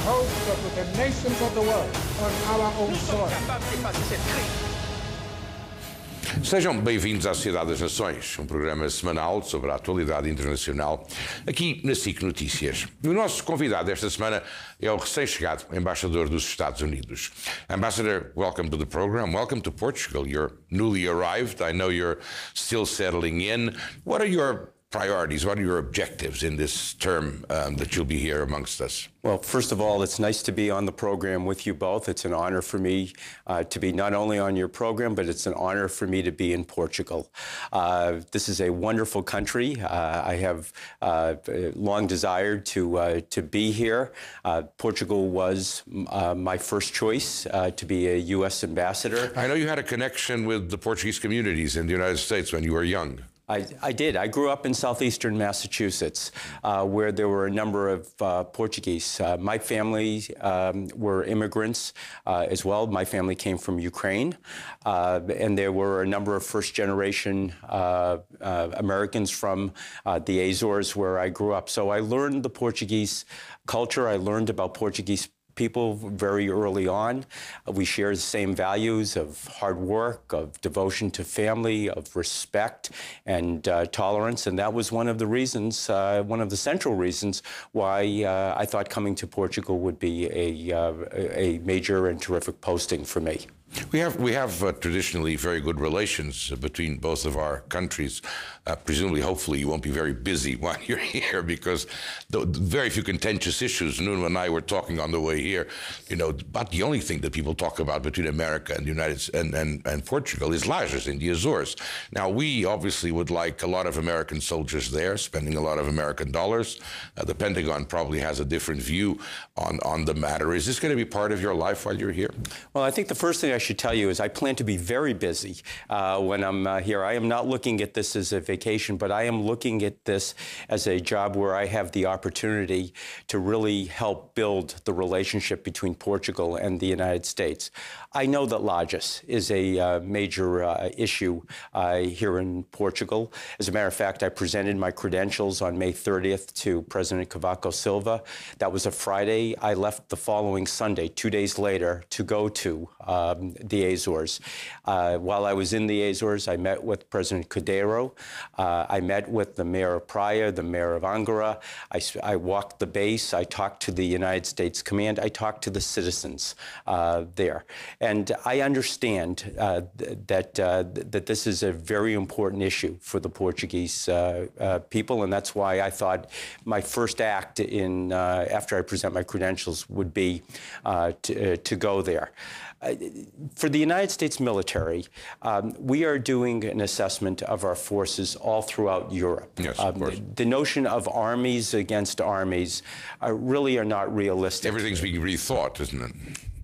host of the nations of the world on our own soil. Sejam bem-vindos à Sociedade das Nações, um programa semanal sobre a atualidade internacional, aqui na SIC Notícias. E o nosso convidado esta semana é o recém-chegado embaixador dos Estados Unidos. Ambassador, welcome to the program. Welcome to Portugal. You're newly arrived. I know you're still settling in. What are your priorities? What are your objectives in this term that you'll be here amongst us? Well, first of all, it's nice to be on the program with you both. It's an honor for me to be not only on your program, but it's an honor for me to be in Portugal. This is a wonderful country. I have long desired to be here. Portugal was my first choice to be a U.S. ambassador. I know you had a connection with the Portuguese communities in the United States when you were young. I did. I grew up in southeastern Massachusetts, where there were a number of Portuguese. My family were immigrants as well. My family came from Ukraine, and there were a number of first-generation Americans from the Azores, where I grew up. So I learned the Portuguese culture. I learned about Portuguese people very early on. We share the same values of hard work, of devotion to family, of respect and tolerance, and that was one of the reasons, one of the central reasons why I thought coming to Portugal would be a major and terrific posting for me. We have traditionally very good relations between both of our countries. Presumably, hopefully, you won't be very busy while you're here because the very few contentious issues. Nuno and I were talking on the way here. You know, but the only thing that people talk about between America and the and Portugal is Lajes in the Azores. Now, we obviously would like a lot of American soldiers there, spending a lot of American dollars. The Pentagon probably has a different view on the matter. Is this going to be part of your life while you're here? Well, I think the first thing I should tell you is I plan to be very busy when I'm here. I am not looking at this as a vacation, but I am looking at this as a job where I have the opportunity to really help build the relationship between Portugal and the United States. I know that Lajes is a major issue here in Portugal. As a matter of fact, I presented my credentials on May 30th to President Cavaco Silva. That was a Friday. I left the following Sunday, 2 days later, to go to the Azores. While I was in the Azores, I met with President Cordeiro. I met with the mayor of Praia, the mayor of Angara. I walked the base. I talked to the United States Command. I talked to the citizens there. And I understand that this is a very important issue for the Portuguese people, and that's why I thought my first act after I present my credentials would be to go there. For the United States military, we are doing an assessment of our forces all throughout Europe. Yes, of course. The notion of armies against armies really are not realistic. Everything's being rethought, isn't it?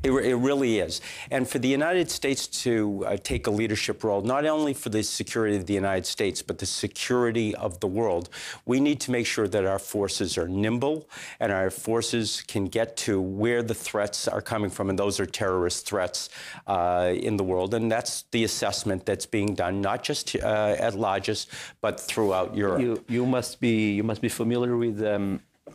It really is. And for the United States to take a leadership role, not only for the security of the United States, but the security of the world, we need to make sure that our forces are nimble and our forces can get to where the threats are coming from, and those are terrorist threats in the world. And that's the assessment that's being done, not just at Lajes, but throughout Europe. You must be familiar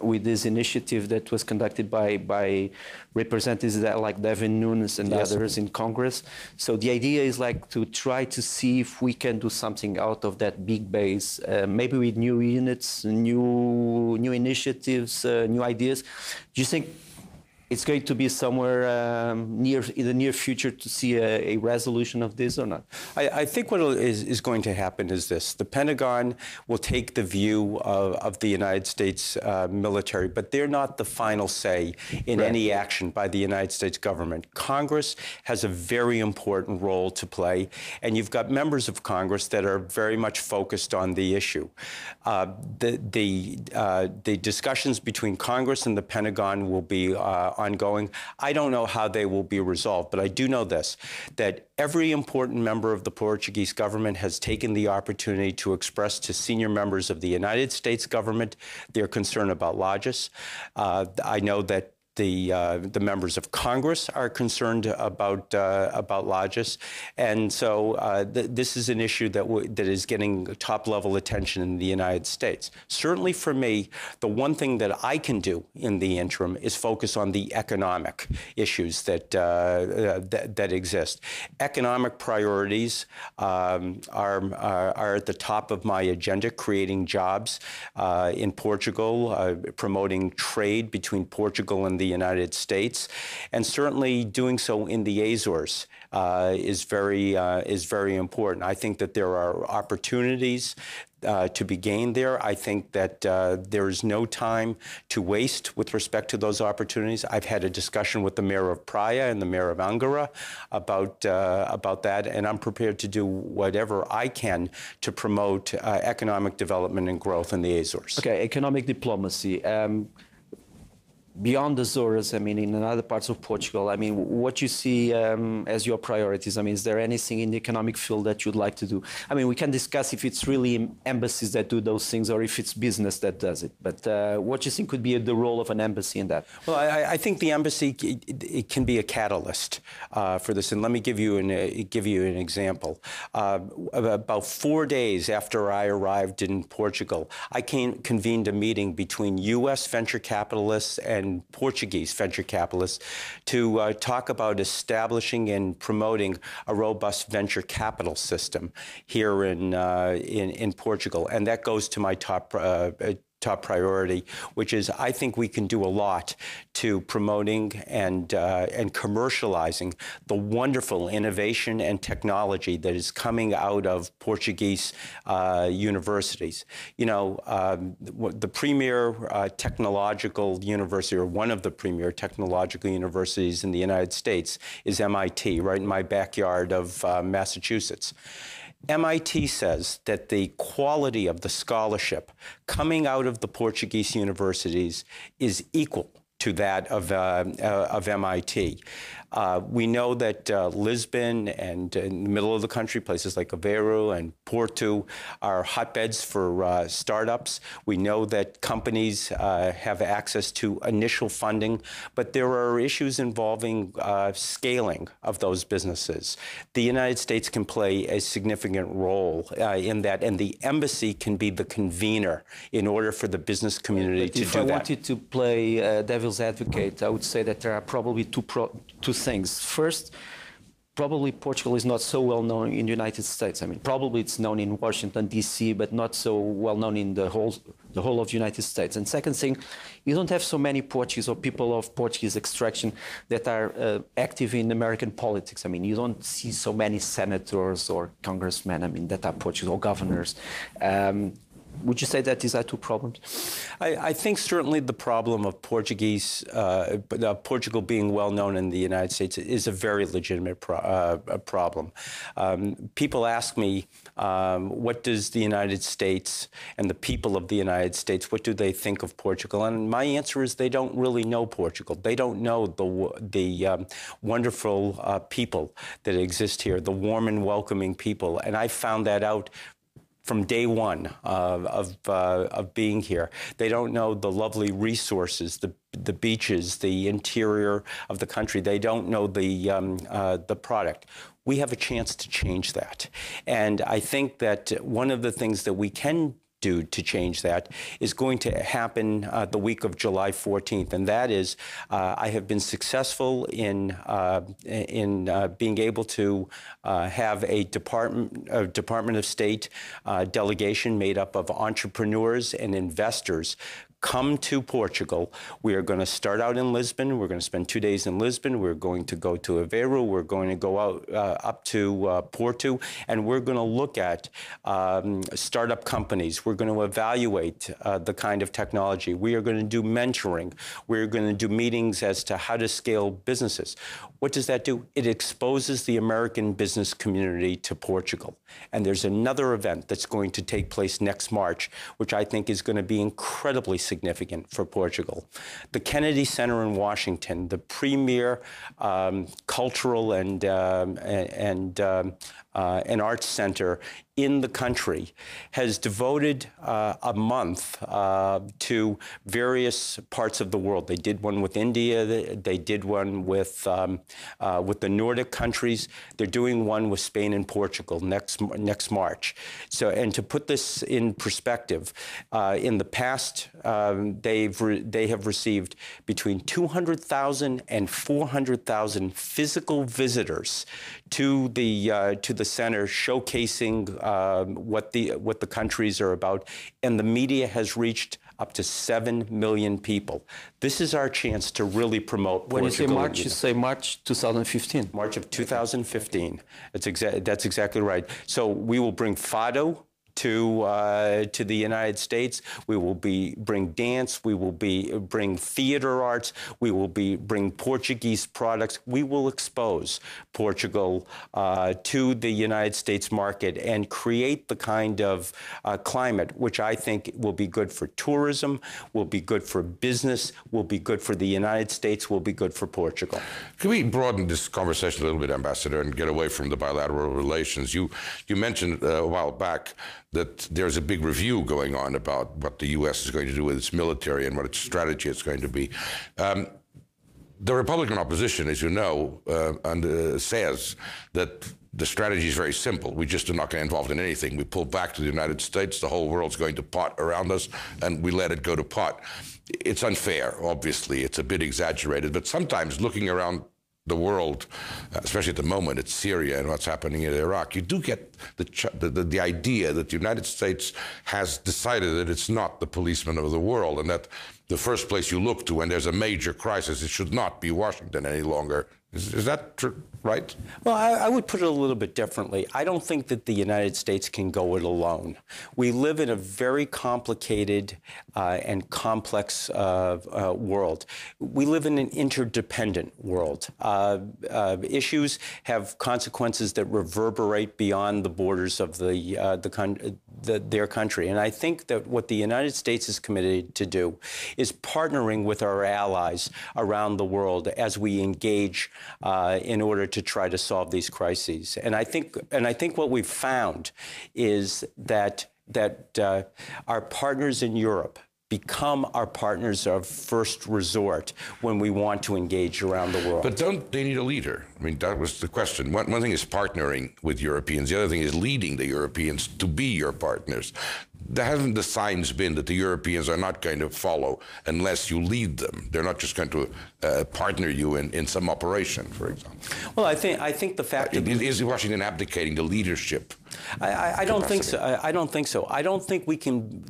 with this initiative that was conducted by representatives like Devin Nunes and Yes. others in Congress. So the idea is like to try to see if we can do something out of that big base, maybe with new units, new initiatives, new ideas. Do you think it's going to be somewhere in the near future to see a resolution of this or not? I think what is going to happen is this. The Pentagon will take the view of the United States military, but they're not the final say in any action by the United States government. Congress has a very important role to play, and you've got members of Congress that are very much focused on the issue. The discussions between Congress and the Pentagon will be ongoing. I don't know how they will be resolved, but I do know this, that every important member of the Portuguese government has taken the opportunity to express to senior members of the United States government their concern about Lajes. I know that the members of Congress are concerned about lodges, and so this is an issue that is getting top-level attention in the United States. Certainly for me, the one thing that I can do in the interim is focus on the economic issues that exist. Economic priorities are at the top of my agenda, creating jobs in Portugal, promoting trade between Portugal and the United States, and certainly doing so in the Azores is very important. I think that there are opportunities to be gained there. I think that there is no time to waste with respect to those opportunities. I've had a discussion with the mayor of Praia and the mayor of Angara about that, and I'm prepared to do whatever I can to promote economic development and growth in the Azores. Okay, economic diplomacy. Beyond the Azores, I mean, in other parts of Portugal, I mean, what you see as your priorities? I mean, is there anything in the economic field that you'd like to do? I mean, we can discuss if it's really embassies that do those things or if it's business that does it. But what do you think could be the role of an embassy in that? Well, I think the embassy, it can be a catalyst for this. And let me give you an example. About 4 days after I arrived in Portugal, I convened a meeting between U.S. venture capitalists and Portuguese venture capitalists to talk about establishing and promoting a robust venture capital system here in Portugal, and that goes to my top priority, which is I think we can do a lot to promoting and commercializing the wonderful innovation and technology that is coming out of Portuguese universities. You know, the premier technological university, or one of the premier technological universities in the United States, is MIT, right in my backyard of Massachusetts. MIT says that the quality of the scholarship coming out of the Portuguese universities is equal to that of MIT. We know that Lisbon and in the middle of the country, places like Aveiro and Porto are hotbeds for startups. We know that companies have access to initial funding, but there are issues involving scaling of those businesses. The United States can play a significant role in that, and the embassy can be the convener in order for the business community to do that. If I wanted to play devil's advocate, I would say that there are probably two things. First, probably Portugal is not so well known in the United States. I mean, probably it's known in Washington, D.C., but not so well known in the whole of the United States. And second thing, you don't have so many Portuguese or people of Portuguese extraction that are active in American politics. I mean, you don't see so many senators or congressmen, I mean, that are Portuguese, or governors. Would you say that these are two problems? I think certainly the problem of Portugal being well known in the United States is a very legitimate problem. People ask me, what does the United States and the people of the United States, what do they think of Portugal? And my answer is they don't really know Portugal. They don't know the wonderful people that exist here, the warm and welcoming people. And I found that out from day one of being here. They don't know the lovely resources, the beaches, the interior of the country. They don't know the product. We have a chance to change that. And I think that one of the things that we can do to change that is going to happen the week of July 14th, and that is I have been successful in being able to have a Department of State delegation made up of entrepreneurs and investors come to Portugal. We are going to start out in Lisbon. We're going to spend 2 days in Lisbon. We're going to go to Aveiro. We're going to go out up to Porto, and we're going to look at startup companies. We're going to evaluate the kind of technology. We are going to do mentoring. We're going to do meetings as to how to scale businesses. What does that do? It exposes the American business community to Portugal. And there's another event that's going to take place next March, which I think is going to be incredibly significant for Portugal. The Kennedy Center in Washington, the premier cultural and an arts center in the country, has devoted a month to various parts of the world. They did one with India. They did one with the Nordic countries. They're doing one with Spain and Portugal next March. So, and to put this in perspective, in the past, they have received between 200,000 and 400,000 physical visitors to the center, showcasing what the countries are about, and the media has reached up to 7 million people. This is our chance to really promote Portugal. When you say March, you say March 2015. March of 2015. That's exactly right. So we will bring Fado to the United States. We will bring dance. We will bring theater arts. We will bring Portuguese products. We will expose Portugal to the United States market and create the kind of climate which I think will be good for tourism, will be good for business, will be good for the United States, will be good for Portugal. Can we broaden this conversation a little bit, Ambassador, and get away from the bilateral relations? You mentioned a while back that there's a big review going on about what the U.S. is going to do with its military and what its strategy is going to be. The Republican opposition, as you know, says that the strategy is very simple. We just are not get involved in anything. We pull back to the United States. The whole world's going to pot around us, and we let it go to pot. It's unfair, obviously. It's a bit exaggerated. But sometimes looking around the world, especially at the moment, it's Syria and what's happening in Iraq, you do get the idea that the United States has decided that it's not the policeman of the world, and that the first place you look to when there's a major crisis, it should not be Washington any longer. Is that true, right? Well, I would put it a little bit differently. I don't think that the United States can go it alone. We live in a very complicated and complex world. We live in an interdependent world. Issues have consequences that reverberate beyond the borders of their country. And I think that what the United States is committed to do is partnering with our allies around the world as we engage in order to try to solve these crises. And I think what we've found is that our partners in Europe become our partners of first resort when we want to engage around the world. But don't they need a leader? I mean, that was the question. One thing is partnering with Europeans. The other thing is leading the Europeans to be your partners. There hasn't the signs been that the Europeans are not going to follow unless you lead them. They're not just going to partner you in some operation, for example. Well, I think the fact that is Washington abdicating the leadership? I don't think so. I don't think so. I don't think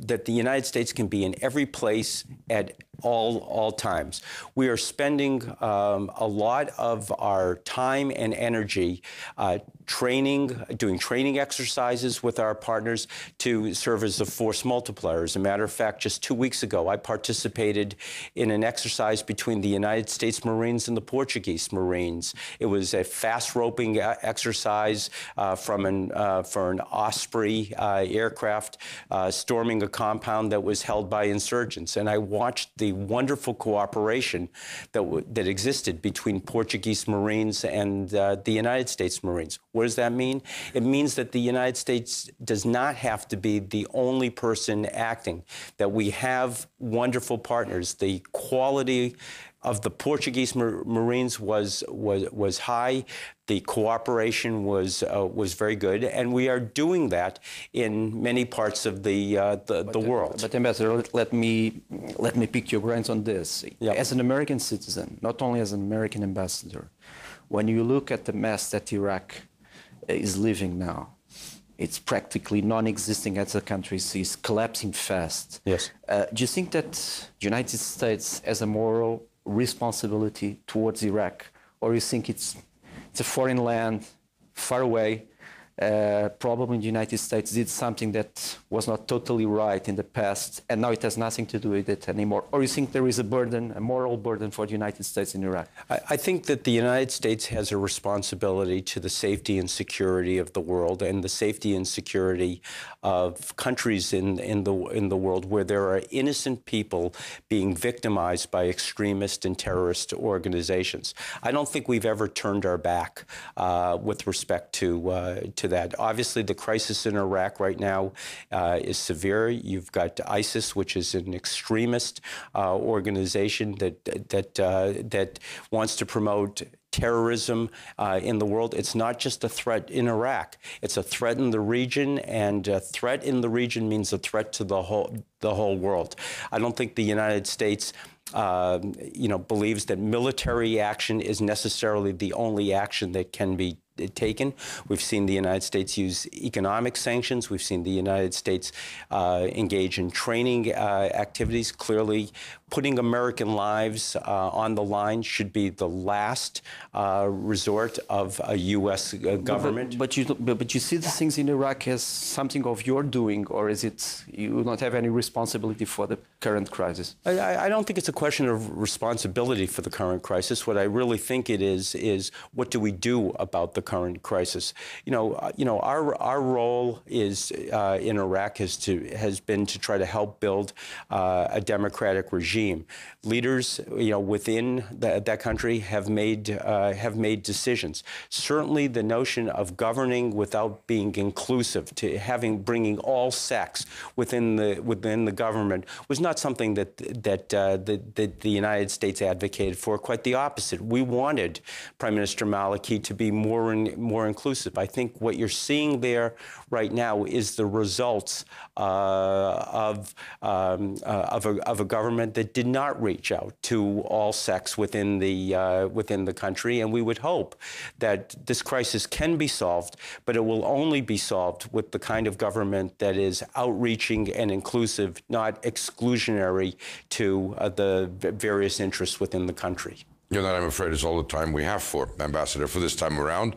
that the United States can be in every place at all times. We are spending a lot of our time and energy doing training exercises with our partners to serve as a force multiplier. As a matter of fact, just 2 weeks ago, I participated in an exercise between the United States Marines and the Portuguese Marines. It was a fast roping exercise for an Osprey aircraft storming a compound that was held by insurgents. And I watched the wonderful cooperation that existed between Portuguese Marines and the United States Marines. What does that mean? It means that the United States does not have to be the only person acting, that we have wonderful partners. The quality of the Portuguese Marines was high. The cooperation was very good, and we are doing that in many parts of the world. But Ambassador, let me pick your brains on this. Yep. As an American citizen, not only as an American ambassador, when you look at the mess that Iraq is living now, it's practically non-existing as a country. It's collapsing fast. Yes. Do you think that the United States has a moral responsibility towards Iraq, or you think it's a foreign land, far away? Probably the United States did something that was not totally right in the past, and now it has nothing to do with it anymore. Or you think there is a burden, a moral burden for the United States in Iraq? I think that the United States has a responsibility to the safety and security of the world, and the safety and security of countries in the world where there are innocent people being victimized by extremist and terrorist organizations. I don't think we've ever turned our back with respect to to that. Obviously, the crisis in Iraq right now is severe. You've got ISIS, which is an extremist organization that wants to promote terrorism in the world. It's not just a threat in Iraq. It's a threat in the region, and a threat in the region means a threat to the whole world. I don't think the United States believes that military action is necessarily the only action that can be taken. We've seen the United States use economic sanctions. We've seen the United States engage in training activities. Clearly, putting American lives on the line should be the last resort of a U.S. government. But you see the things in Iraq as something of your doing, or is it you don't have any responsibility for the current crisis? I don't think it's a question of responsibility for the current crisis. What I really think it is what do we do about the current crisis? Our role is in Iraq has been to try to help build a democratic regime. Leaders, within that country have made decisions. Certainly, the notion of governing without being inclusive, bringing all sects within the government, was not something that the United States advocated for. Quite the opposite. We wanted Prime Minister Maliki to be more inclusive. I think what you're seeing there right now is the results of a government that did not reach out to all sects within the country, and we would hope that this crisis can be solved, but it will only be solved with the kind of government that is outreaching and inclusive, not exclusionary to the various interests within the country. That, I'm afraid, is all the time we have for Ambassador for this time around.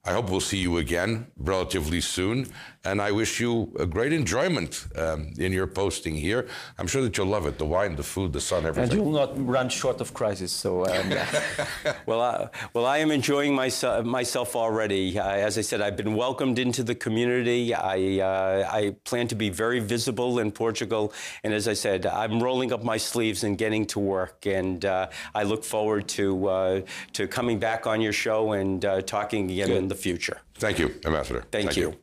I hope we'll see you again relatively soon, and I wish you a great enjoyment in your posting here. I'm sure that you'll love it, the wine, the food, the sun, everything. And you will not run short of crisis, so... Well, I am enjoying myself already. As I said, I've been welcomed into the community. I plan to be very visible in Portugal, and as I said, I'm rolling up my sleeves and getting to work, and I look forward to coming back on your show and talking again in the future. Thank you, Ambassador. Thank you.